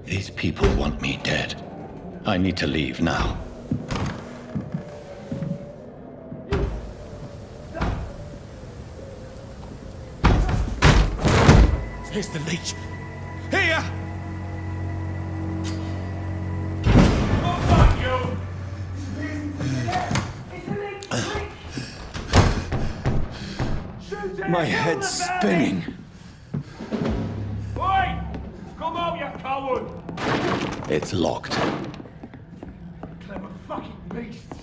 These people want me dead. I need to leave now. Here's the leech. Here! Oh, fuck you! My head's spinning. Oi! Come out, you coward! It's locked. Clever fucking beasts!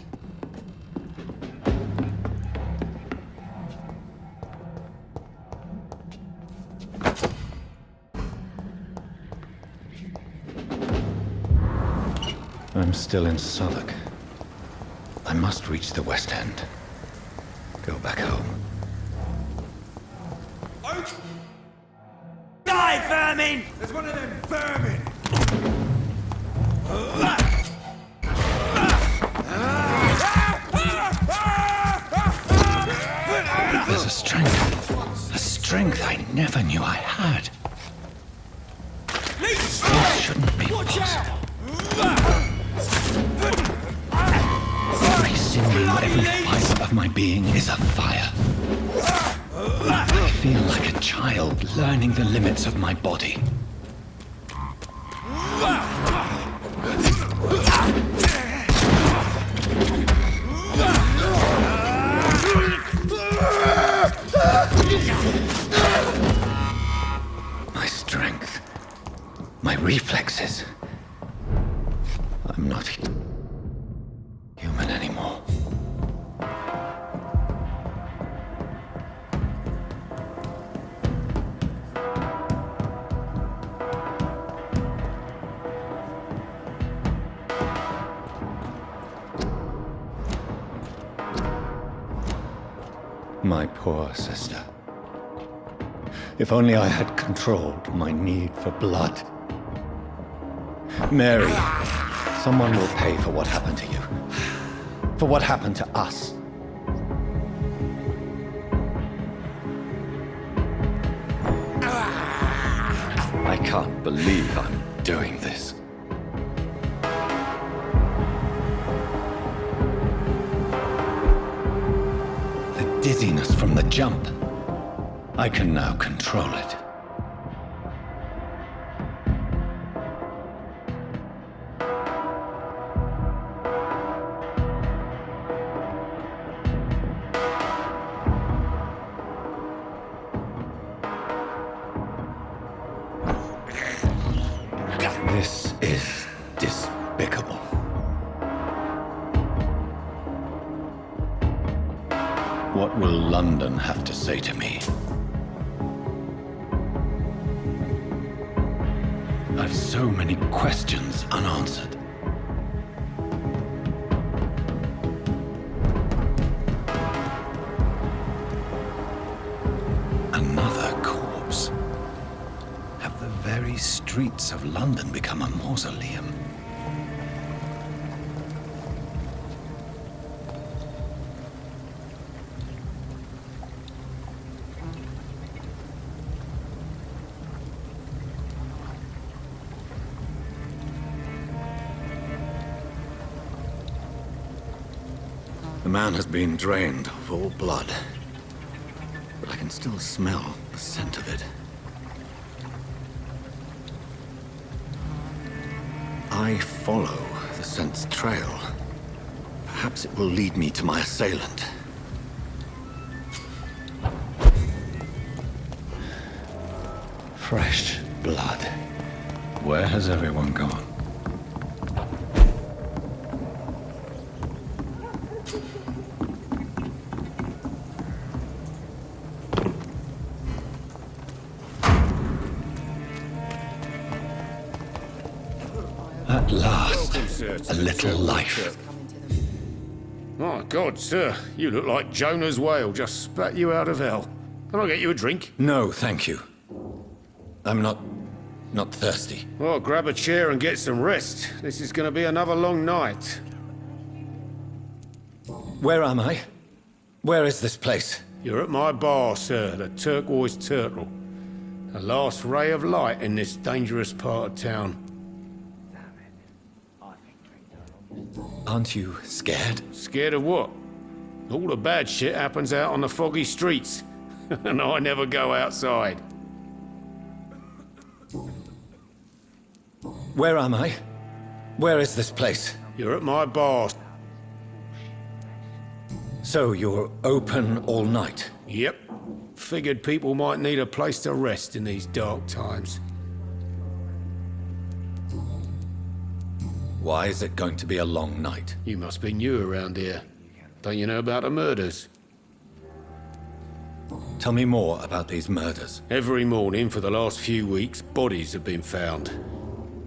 I'm still in Southwark. I must reach the West End. Go back home. Die, vermin! There's one of them vermin! There's a strength I never knew I had. This shouldn't be possible. Every sinew, every fibre of my being is afire. I feel like a child learning the limits of my body. My strength, my reflexes. I'm not human anymore. My poor sister. If only I had controlled my need for blood. Mary, someone will pay for what happened to you. For what happened to us. I can't believe I'm doing this. The dizziness from the jump. I can now control it. This is despicable. What will London have to say to me? I've so many questions unanswered. Another corpse. Have the very streets of London become a mausoleum? The man has been drained of all blood, but I can still smell the scent of it. I follow the scent's trail. Perhaps it will lead me to my assailant. Fresh blood. Where has everyone gone? At last, a little life. My God, sir, you look like Jonah's whale just spat you out of hell. Can I get you a drink? No, thank you. I'm not thirsty. Well, grab a chair and get some rest. This is going to be another long night. Where am I? Where is this place? You're at my bar, sir, the Turquoise Turtle. The last ray of light in this dangerous part of town. Aren't you scared? Scared of what? All the bad shit happens out on the foggy streets. And I never go outside. Where am I? Where is this place? You're at my bar. So you're open all night? Yep. Figured people might need a place to rest in these dark times. Why is it going to be a long night? You must be new around here. Don't you know about the murders? Tell me more about these murders. Every morning for the last few weeks, bodies have been found.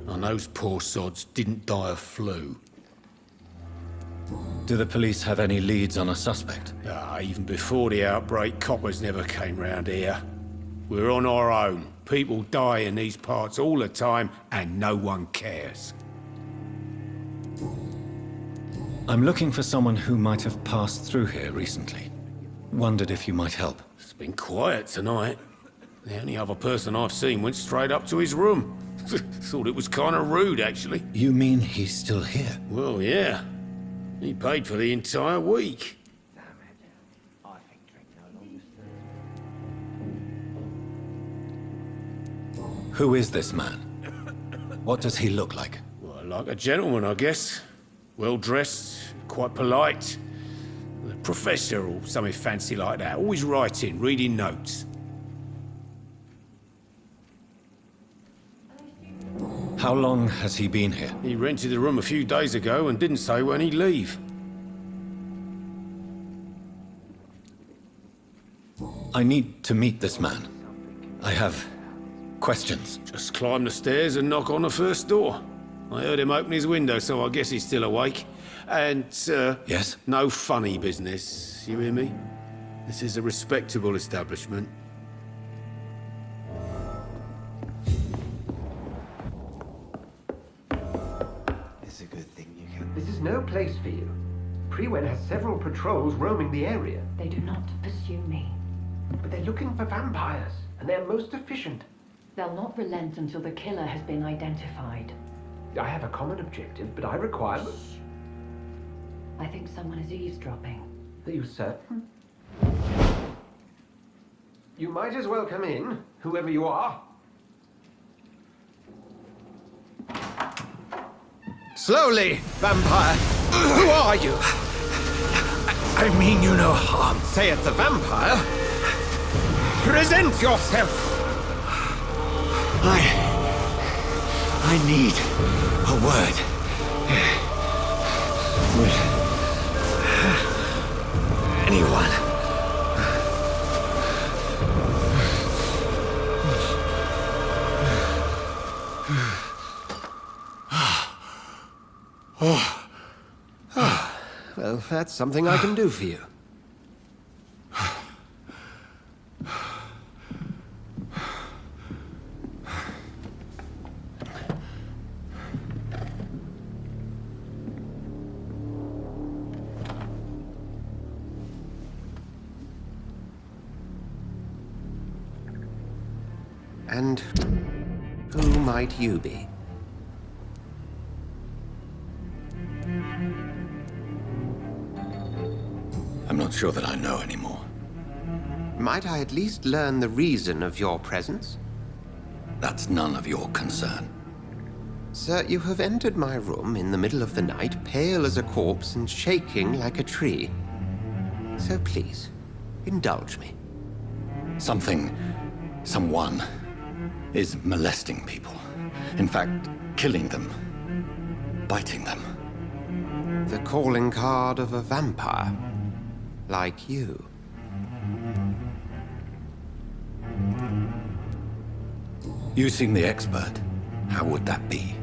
And those poor sods didn't die of flu. Do the police have any leads on a suspect? Even before the outbreak, coppers never came round here. We're on our own. People die in these parts all the time, and no one cares. I'm looking for someone who might have passed through here recently. Wondered if you might help. It's been quiet tonight. The only other person I've seen went straight up to his room. Thought it was kind of rude, actually. You mean he's still here? Well, yeah. He paid for the entire week. Who is this man? What does he look like? Well, like a gentleman, I guess. Well-dressed, quite polite. A professor or something fancy like that. Always writing, reading notes. How long has he been here? He rented the room a few days ago and didn't say when he'd leave. I need to meet this man. I have questions. Just climb the stairs and knock on the first door. I heard him open his window, so I guess he's still awake. And, Yes? no funny business, you hear me? This is a respectable establishment. It's a good thing you can. This is no place for you. Prewen has several patrols roaming the area. They do not pursue me. But they're looking for vampires, and they're most efficient. They'll not relent until the killer has been identified. I have a common objective, but I require... I think someone is eavesdropping. Are you certain? You might as well come in, whoever you are. Slowly, vampire. Who are you? I mean you no harm. Say it's a vampire. Present yourself. I need a word. Would anyone? Well, that's something I can do for you. And who might you be? I'm not sure that I know anymore. Might I at least learn the reason of your presence? That's none of your concern. Sir, you have entered my room in the middle of the night, pale as a corpse and shaking like a tree. So please, indulge me. Someone is molesting people. In fact, killing them. Biting them. The calling card of a vampire. Like you. You seem the expert. How would that be?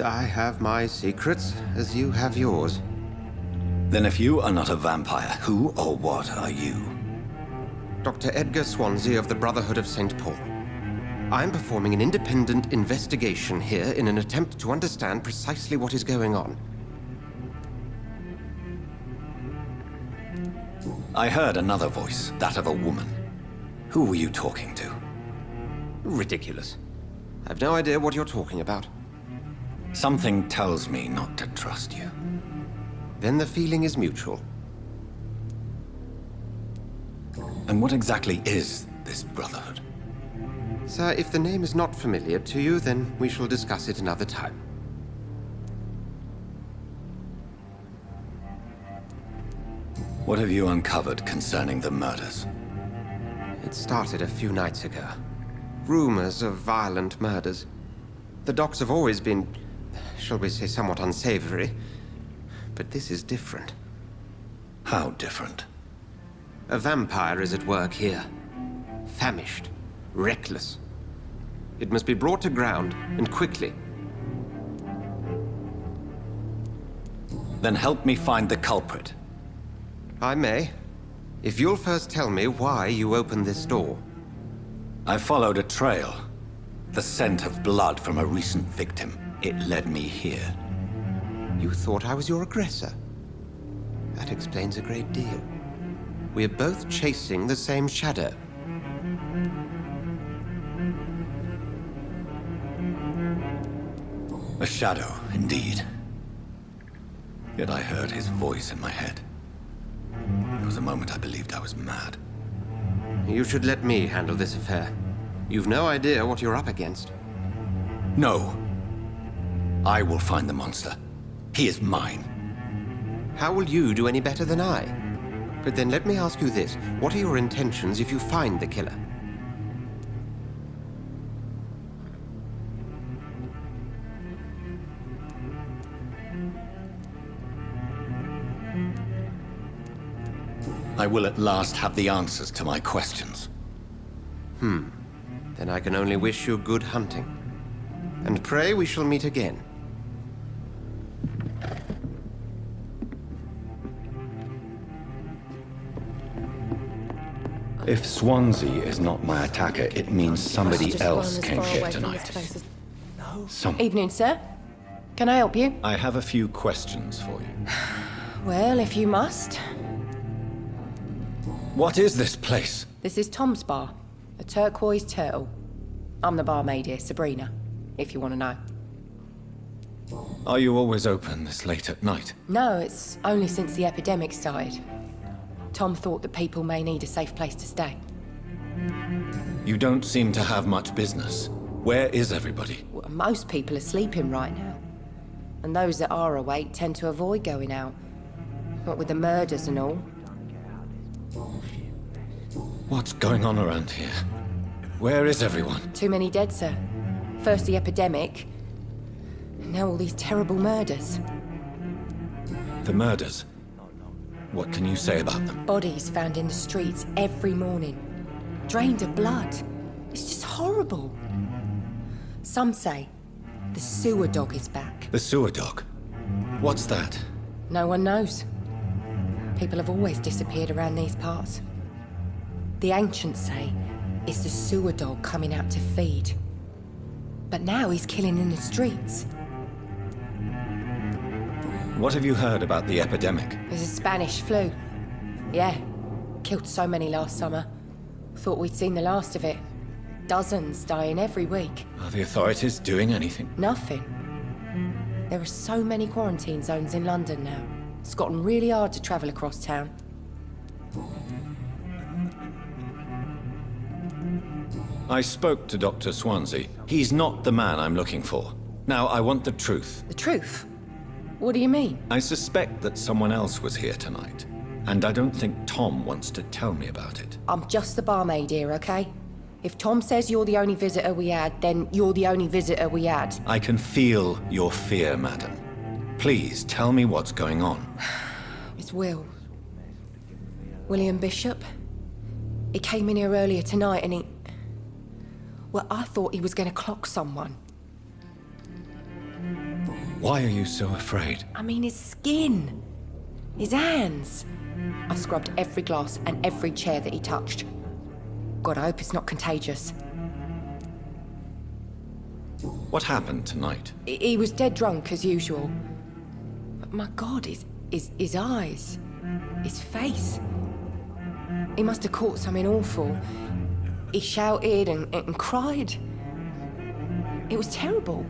I have my secrets, as you have yours. Then if you are not a vampire, who or what are you? Dr. Edgar Swansea of the Brotherhood of St. Paul. I'm performing an independent investigation here in an attempt to understand precisely what is going on. I heard another voice, that of a woman. Who were you talking to? Ridiculous. I've no idea what you're talking about. Something tells me not to trust you. Then the feeling is mutual. And what exactly is this Brotherhood? Sir, if the name is not familiar to you, then we shall discuss it another time. What have you uncovered concerning the murders? It started a few nights ago. Rumors of violent murders. The docks have always been, shall we say, somewhat unsavory. But this is different. How different? A vampire is at work here. Famished. Reckless. It must be brought to ground, and quickly. Then help me find the culprit. I may. If you'll first tell me why you opened this door. I followed a trail. The scent of blood from a recent victim. It led me here. You thought I was your aggressor. That explains a great deal. We're both chasing the same shadow. A shadow, indeed. Yet I heard his voice in my head. There was a moment I believed I was mad. You should let me handle this affair. You've no idea what you're up against. No. I will find the monster. He is mine. How will you do any better than I? But then let me ask you this. What are your intentions if you find the killer? I will at last have the answers to my questions. Then I can only wish you good hunting. And pray we shall meet again. If Swansea is not my attacker, it means somebody else came here tonight. Evening, sir. Can I help you? I have a few questions for you. Well, if you must. What is this place? This is Tom's bar, a turquoise turtle. I'm the barmaid here, Sabrina, if you want to know. Are you always open this late at night? No, it's only since the epidemic started. Tom thought that people may need a safe place to stay. You don't seem to have much business. Where is everybody? Well, most people are sleeping right now. And those that are awake tend to avoid going out. What with the murders and all. What's going on around here? Where is everyone? Too many dead, sir. First the epidemic, and now all these terrible murders. The murders? What can you say about them? Bodies found in the streets every morning. Drained of blood. It's just horrible. Some say the sewer dog is back. The sewer dog? What's that? No one knows. People have always disappeared around these parts. The ancients say it's the sewer dog coming out to feed. But now he's killing in the streets. What have you heard about the epidemic? There's a Spanish flu. Yeah, killed so many last summer. Thought we'd seen the last of it. Dozens dying every week. Are the authorities doing anything? Nothing. There are so many quarantine zones in London now. It's gotten really hard to travel across town. I spoke to Dr. Swansea. He's not the man I'm looking for. Now, I want the truth. The truth? What do you mean? I suspect that someone else was here tonight, and I don't think Tom wants to tell me about it. I'm just the barmaid here, okay? If Tom says you're the only visitor we had, then you're the only visitor we had. I can feel your fear, madam. Please, tell me what's going on. It's Will. William Bishop. He came in here earlier tonight and he... Well, I thought he was going to clock someone. Why are you so afraid? I mean, his skin. His hands. I scrubbed every glass and every chair that he touched. God, I hope it's not contagious. What happened tonight? He was dead drunk, as usual. But my God, his eyes. His face. He must have caught something awful. He shouted and cried. It was terrible.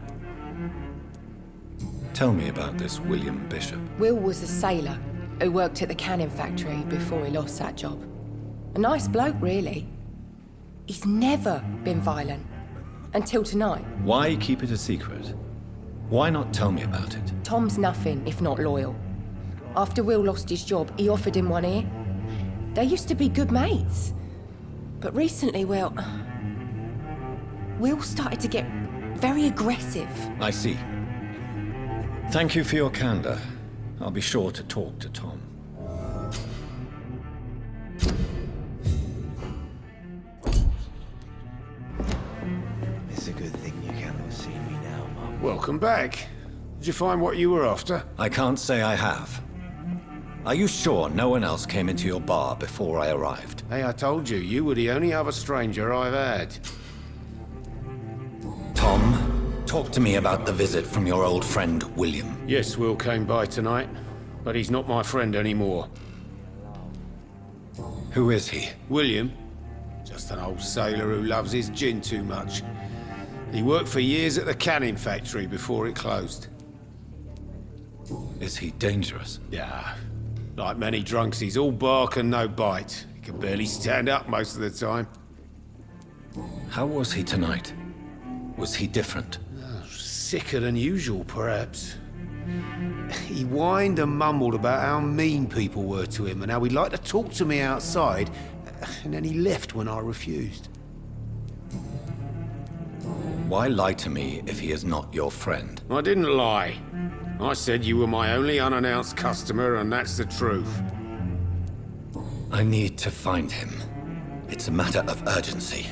Tell me about this William Bishop. Will was a sailor who worked at the canning factory before he lost that job. A nice bloke, really. He's never been violent. Until tonight. Why keep it a secret? Why not tell me about it? Tom's nothing if not loyal. After Will lost his job, he offered him one ear. They used to be good mates. But recently, well... Will started to get very aggressive. I see. Thank you for your candor. I'll be sure to talk to Tom. It's a good thing you cannot see me now, Mum. Welcome back. Did you find what you were after? I can't say I have. Are you sure no one else came into your bar before I arrived? Hey, I told you, you were the only other stranger I've had. Tom, talk to me about the visit from your old friend, William. Yes, Will came by tonight, but he's not my friend anymore. Who is he? William? Just an old sailor who loves his gin too much. He worked for years at the canning factory before it closed. Is he dangerous? Yeah. Like many drunks, he's all bark and no bite. He can barely stand up most of the time. How was he tonight? Was he different? Sicker than usual, perhaps. He whined and mumbled about how mean people were to him and how he'd like to talk to me outside, and then he left when I refused. Why lie to me if he is not your friend? I didn't lie. I said you were my only unannounced customer, and that's the truth. I need to find him. It's a matter of urgency.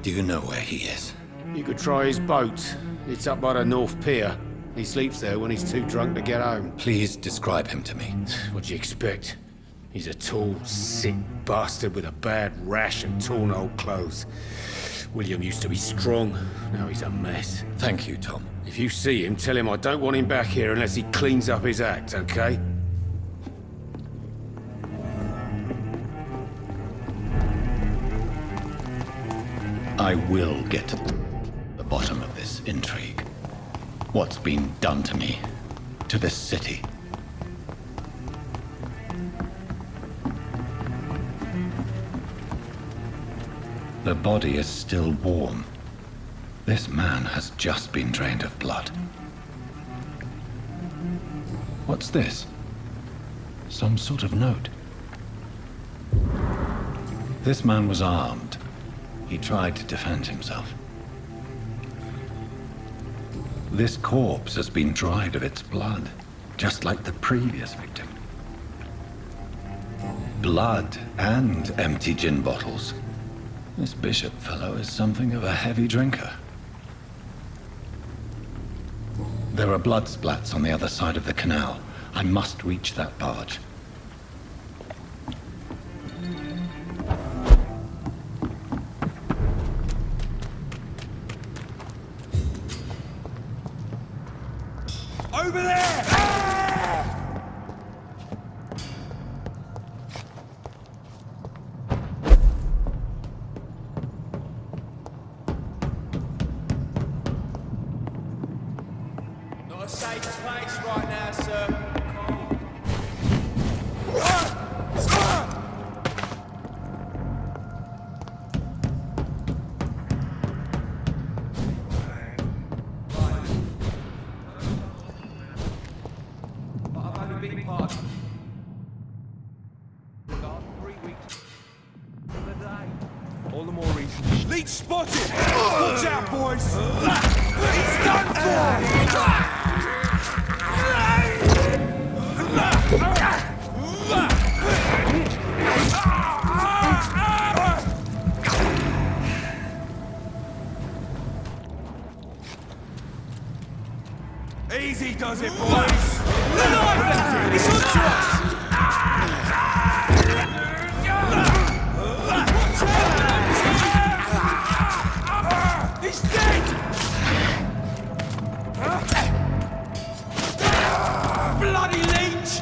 Do you know where he is? You could try his boat. It's up by the North Pier. He sleeps there when he's too drunk to get home. Please describe him to me. What'd you expect? He's a tall, sick bastard with a bad rash and torn old clothes. William used to be strong. Now he's a mess. Thank you, Tom. If you see him, tell him I don't want him back here unless he cleans up his act, okay? I will get to the bottom of this intrigue. What's been done to me, to this city. The body is still warm. This man has just been drained of blood. What's this? Some sort of note. This man was armed. He tried to defend himself. This corpse has been dried of its blood, just like the previous victim. Blood and empty gin bottles. This Bishop fellow is something of a heavy drinker. There are blood splats on the other side of the canal. I must reach that barge. Over there! Not a safe place right now, sir. living part. Got 3 weeks of the day. All the more reason. Leech spotted! Watch out, boys! He's done for! Easy does it, boys! He's hooked to us! He's dead! Bloody leech!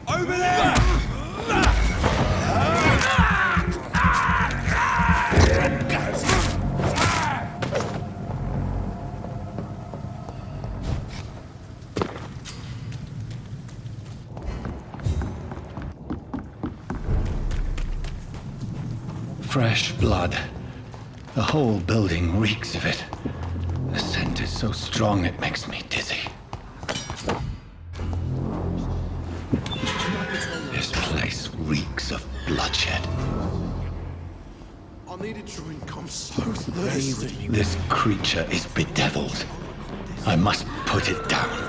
Over there! Fresh blood. The whole building reeks of it. The scent is so strong it makes me dizzy. This place reeks of bloodshed. I need a drink. I'm so thirsty. This creature is bedeviled. I must put it down.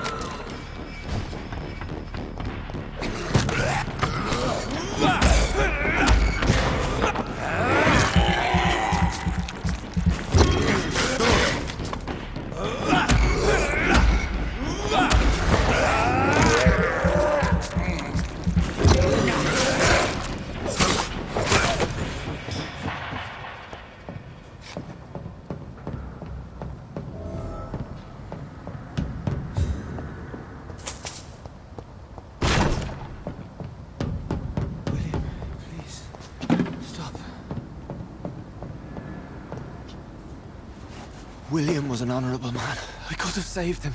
William was an honorable man. I could have saved him.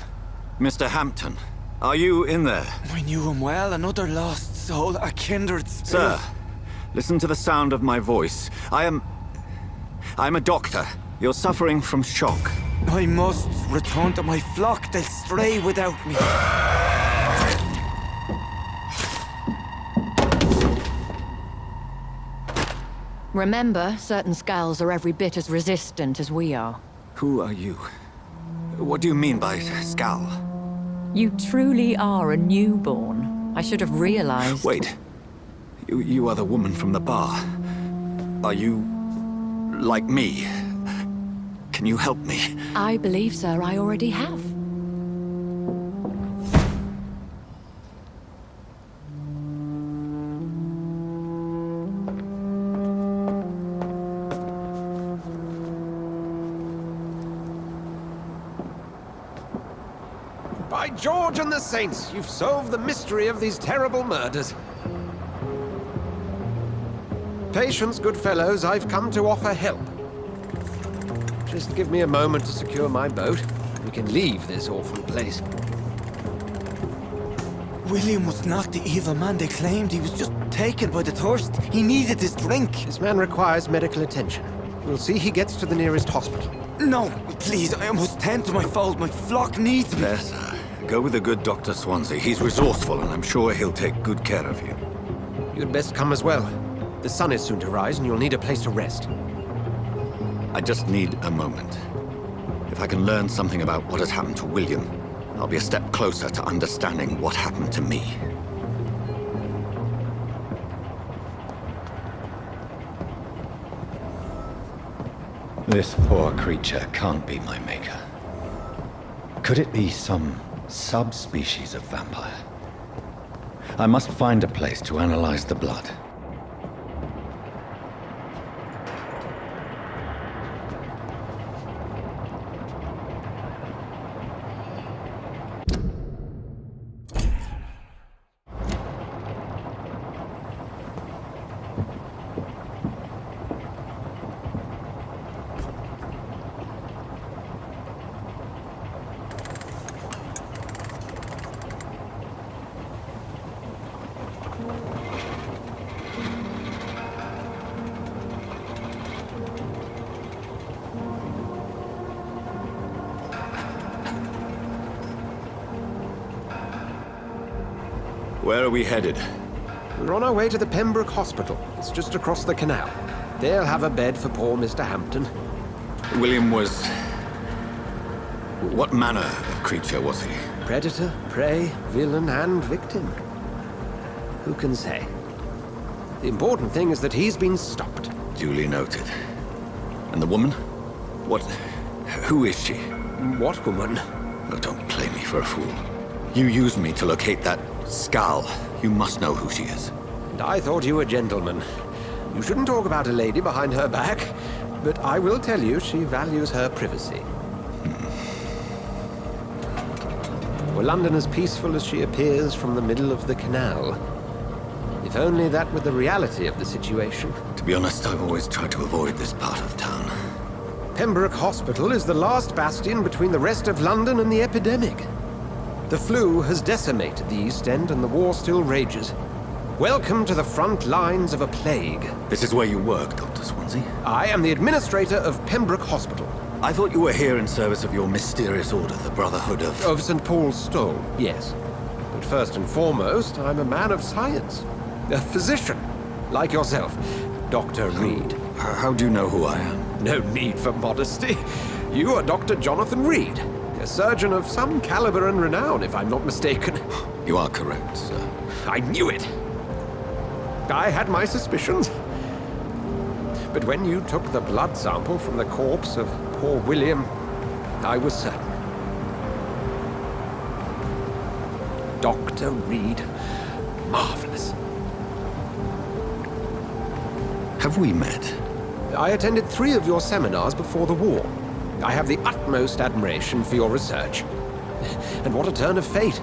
Mr. Hampton, are you in there? I knew him well, another lost soul, a kindred spirit. Sir, listen to the sound of my voice. I'm a doctor. You're suffering from shock. I must return to my flock. They'll stray without me. Remember, certain skulls are every bit as resistant as we are. Who are you? What do you mean by skull? You truly are a newborn. I should have realized. Wait. You are the woman from the bar. Are you like me? Can you help me? I believe, sir, I already have. By George and the Saints, you've solved the mystery of these terrible murders. Patience, good fellows, I've come to offer help. Just give me a moment to secure my boat. We can leave this awful place. William was not the evil man they claimed. He was just taken by the thirst. He needed his drink. This man requires medical attention. We'll see he gets to the nearest hospital. No, please, I must tend to my fold. My flock needs me. There, sir. Go with the good Dr. Swansea. He's resourceful, and I'm sure he'll take good care of you. You'd best come as well. The sun is soon to rise, and you'll need a place to rest. I just need a moment. If I can learn something about what has happened to William, I'll be a step closer to understanding what happened to me. This poor creature can't be my maker. Could it be some subspecies of vampire? I must find a place to analyze the blood. Where are we headed? We're on our way to the Pembroke Hospital. It's just across the canal. They'll have a bed for poor Mr. Hampton. William was... What manner of creature was he? Predator, prey, villain, and victim. Who can say? The important thing is that he's been stopped. Duly noted. And the woman? What... Who is she? What woman? Oh, don't play me for a fool. You used me to locate that skull. You must know who she is. And I thought you a gentleman. You shouldn't talk about a lady behind her back, but I will tell you she values her privacy. Were London as peaceful as she appears from the middle of the canal? If only that were the reality of the situation. To be honest, I've always tried to avoid this part of town. Pembroke Hospital is the last bastion between the rest of London and the epidemic. The flu has decimated the East End and the war still rages. Welcome to the front lines of a plague. This is where you work, Dr. Swansea? I am the administrator of Pembroke Hospital. I thought you were here in service of your mysterious order, the Brotherhood of... Of St. Paul's Stole, yes. But first and foremost, I'm a man of science. A physician, like yourself, Dr. Reed. How do you know who I am? No need for modesty. You are Dr. Jonathan Reed, a surgeon of some caliber and renown, if I'm not mistaken. You are correct, sir. I knew it! I had my suspicions. But when you took the blood sample from the corpse of poor William, I was certain. Dr. Reed. Marvelous. Have we met? I attended 3 of your seminars before the war. I have the utmost admiration for your research. And what a turn of fate.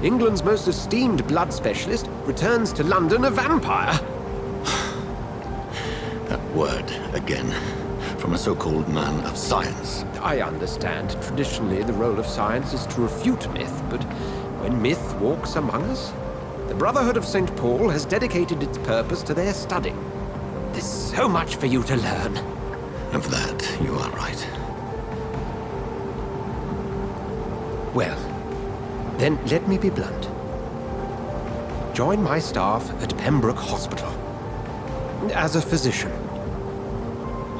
England's most esteemed blood specialist returns to London a vampire. That word, again. From a so-called man of science. I understand. Traditionally, the role of science is to refute myth, but when myth walks among us, the Brotherhood of St. Paul has dedicated its purpose to their study. There's so much for you to learn. Of that, you are right. Well, then let me be blunt. Join my staff at Pembroke Hospital. As a physician.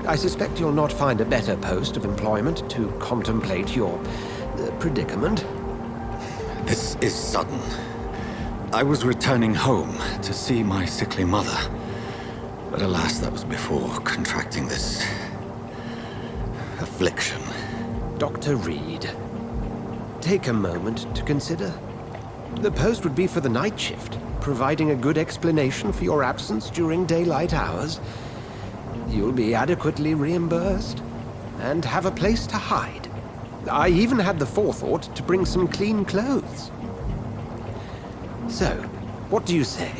I suspect you'll not find a better post of employment to contemplate your predicament. This is sudden. I was returning home to see my sickly mother. But alas, that was before contracting this... affliction. Dr. Reed, take a moment to consider. The post would be for the night shift, providing a good explanation for your absence during daylight hours. You'll be adequately reimbursed, and have a place to hide. I even had the forethought to bring some clean clothes. So, what do you say?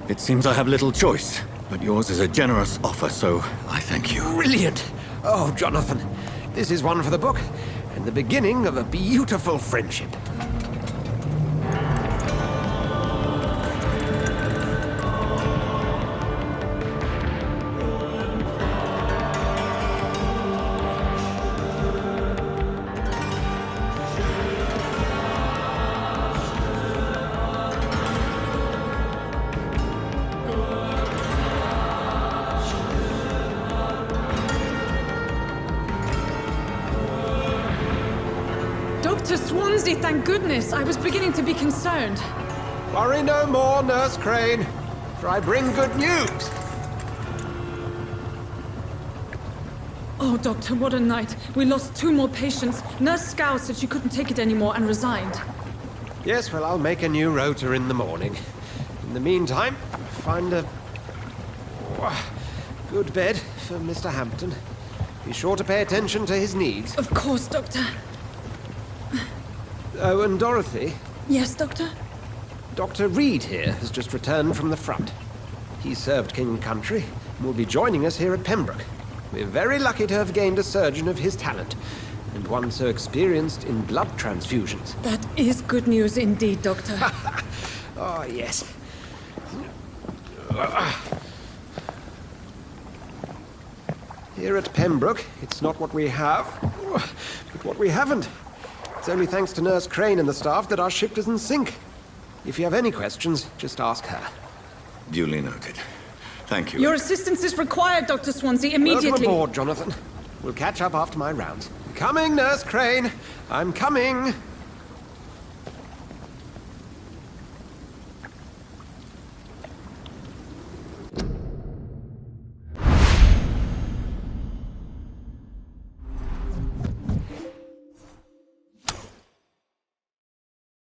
It seems I have little choice, but yours is a generous offer, so I thank you. Brilliant! Oh, Jonathan, this is one for the book, and the beginning of a beautiful friendship. Dr. Swansea, thank goodness. I was beginning to be concerned. Worry no more, Nurse Crane, for I bring good news. Oh, Doctor, what a night. We lost 2 more patients. Nurse Scow said she couldn't take it anymore and resigned. Yes, well, I'll make a new rota in the morning. In the meantime, find a good bed for Mr. Hampton. Be sure to pay attention to his needs. Of course, Doctor. Oh, and Dorothy? Yes, Doctor? Dr. Reed here has just returned from the front. He served King and Country and will be joining us here at Pembroke. We're very lucky to have gained a surgeon of his talent, and one so experienced in blood transfusions. That is good news indeed, Doctor. Oh, yes. Here at Pembroke, it's not what we have, but what we haven't. It's only thanks to Nurse Crane and the staff that our ship doesn't sink. If you have any questions, just ask her. Duly noted. Thank you. Your assistance is required, Dr. Swansea, immediately. Welcome aboard, Jonathan. We'll catch up after my rounds. Coming, Nurse Crane. I'm coming.